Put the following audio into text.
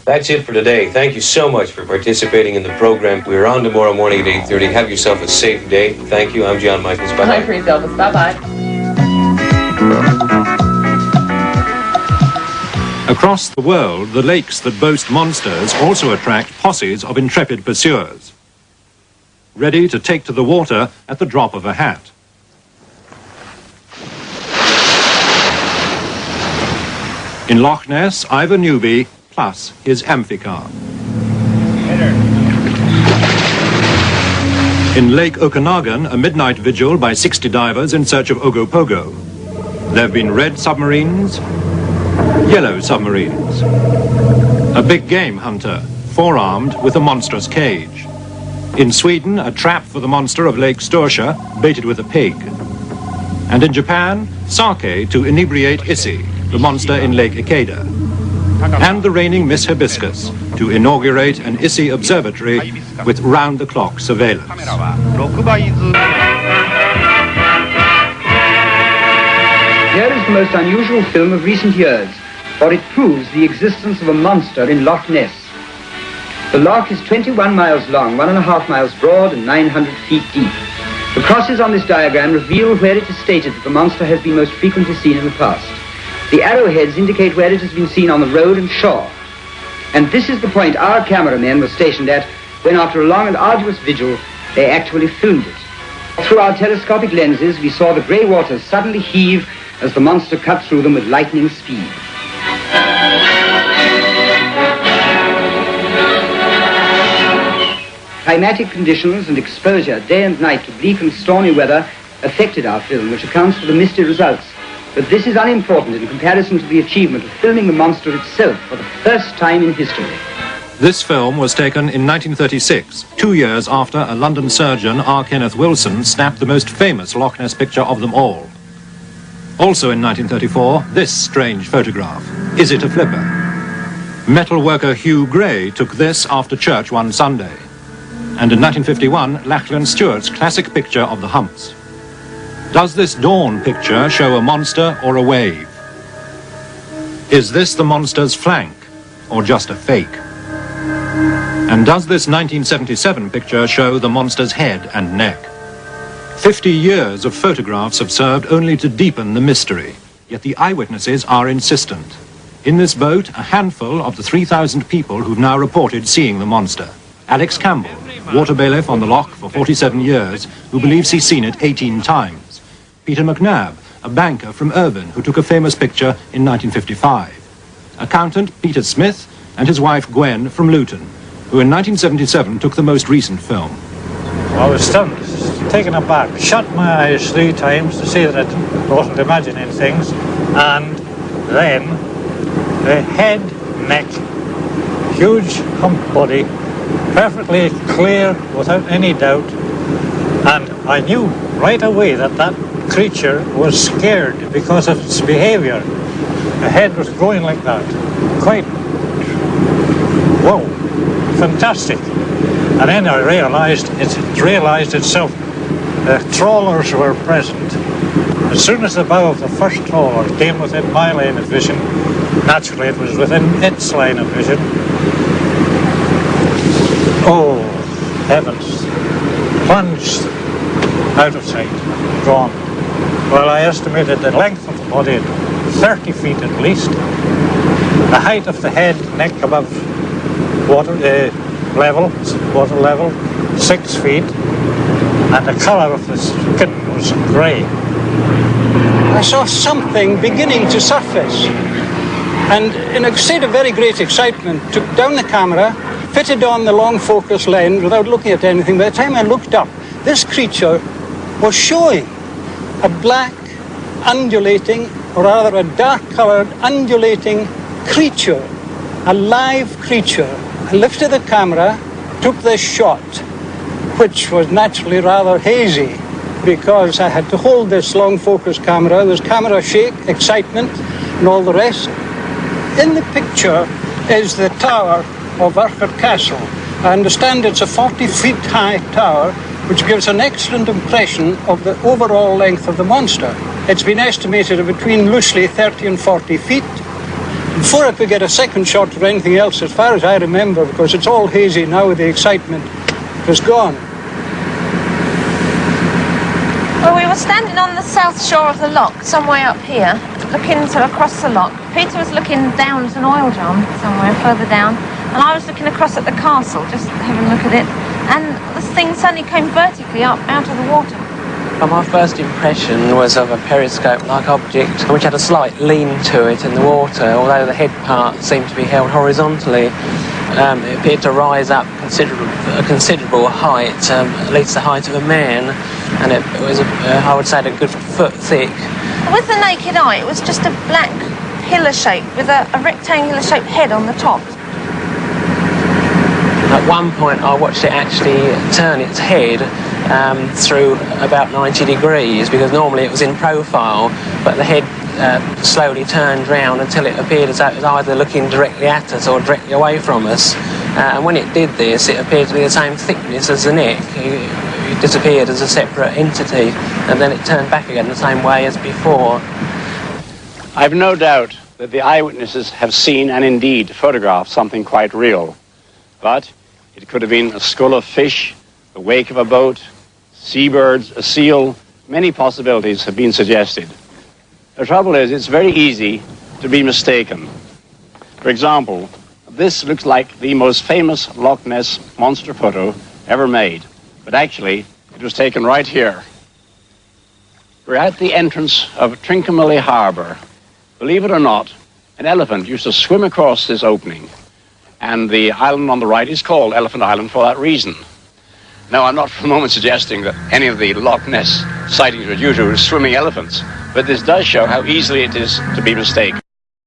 That's it for today. Thank you so much for participating in the program. We're on tomorrow morning at 8:30. Have yourself a safe day. Thank you. I'm John Michaels. Bye-bye. I'm Grace Elvis. Bye-bye. Across the world, the lakes that boast monsters also attract posses of intrepid pursuers, ready to take to the water at the drop of a hat. In Loch Ness, Ivor Newby plus his amphicar. In Lake Okanagan, a midnight vigil by 60 divers in search of Ogopogo. There have been red submarines, yellow submarines. A big game hunter, four-armed with a monstrous cage. In Sweden, a trap for the monster of Lake Storsjö, baited with a pig. And in Japan, sake to inebriate Issy, the monster in Lake Ikeda. And the reigning Miss Hibiscus to inaugurate an Issy observatory with round-the-clock surveillance. Here is the most unusual film of recent years, for it proves the existence of a monster in Loch Ness. The loch is 21 miles long, 1.5 miles broad and 900 feet deep. The crosses on this diagram reveal where it is stated that the monster has been most frequently seen in the past. The arrowheads indicate where it has been seen on the road and shore. And this is the point our cameramen were stationed at when, after a long and arduous vigil, they actually filmed it. Through our telescopic lenses, we saw the grey waters suddenly heave as the monster cut through them with lightning speed. Climatic conditions and exposure day and night to bleak and stormy weather affected our film, which accounts for the misty results. But this is unimportant in comparison to the achievement of filming the monster itself for the first time in history. This film was taken in 1936, 2 years after a London surgeon, R. Kenneth Wilson, snapped the most famous Loch Ness picture of them all. Also in 1934, this strange photograph. Is it a flipper? Metal worker Hugh Gray took this after church one Sunday. And in 1951, Lachlan Stewart's classic picture of the humps. Does this dawn picture show a monster or a wave? Is this the monster's flank or just a fake? And does this 1977 picture show the monster's head and neck? 50 years of photographs have served only to deepen the mystery, yet the eyewitnesses are insistent. In this boat, a handful of the 3,000 people who've now reported seeing the monster. Alex Campbell, water bailiff on the loch for 47 years, who believes he's seen it 18 times. Peter McNabb, a banker from Irvine, who took a famous picture in 1955. Accountant Peter Smith and his wife Gwen from Luton, who in 1977 took the most recent film. I was stunned, taken aback, shut my eyes 3 times to see that I wasn't imagining things, and then the head, neck, huge hump body, perfectly clear without any doubt, and I knew right away that that creature was scared because of its behavior. The head was growing like that, quite, whoa, fantastic. And then I realized itself. The trawlers were present. As soon as the bow of the first trawler came within my line of vision, naturally it was within its line of vision. Oh, heavens. Plunged out of sight, gone. Well, I estimated the length of the body at 30 feet at least. The height of the head, neck above water level, 6 feet. And the colour of the skin was grey. I saw something beginning to surface. And in a state of very great excitement, took down the camera, fitted on the long focus lens without looking at anything. By the time I looked up, this creature was showing a black, undulating, or rather a dark-coloured, undulating creature, a live creature. I lifted the camera, took this shot, which was naturally rather hazy because I had to hold this long focus camera. There was camera shake, excitement, and all the rest. In the picture is the tower of Urquhart Castle. I understand it's a 40-feet high tower, which gives an excellent impression of the overall length of the monster. It's been estimated at between loosely 30 and 40 feet. Before I could get a second shot or anything else, as far as I remember, because it's all hazy now with the excitement, it was gone. Well, we were standing on the south shore of the loch, some way up here, looking across the loch. Peter was looking down at an oil drum somewhere further down, and I was looking across at the castle, just having a look at it, and this thing suddenly came vertically up out of the water. Well, my first impression was of a periscope-like object which had a slight lean to it in the water, although the head part seemed to be held horizontally. It appeared to rise up a considerable height, at least the height of a man, and it was, I would say, a good foot thick. With the naked eye, it was just a black pillar shape with a rectangular-shaped head on the top. At one point, I watched it actually turn its head through about 90 degrees, because normally it was in profile, but the head slowly turned round until it appeared as though it was either looking directly at us or directly away from us. And when it did this, it appeared to be the same thickness as the neck. It disappeared as a separate entity, and then it turned back again the same way as before. I've no doubt that the eyewitnesses have seen and indeed photographed something quite real. But it could have been a skull of fish, the wake of a boat, seabirds, a seal. Many possibilities have been suggested. The trouble is, it's very easy to be mistaken. For example, this looks like the most famous Loch Ness monster photo ever made, but actually it was taken right here. We're at the entrance of Trincomalee Harbour. Believe it or not, an elephant used to swim across this opening, and the island on the right is called Elephant Island for that reason. Now, I'm not for a moment suggesting that any of the Loch Ness sightings were due to swimming elephants, but this does show how easily it is to be mistaken.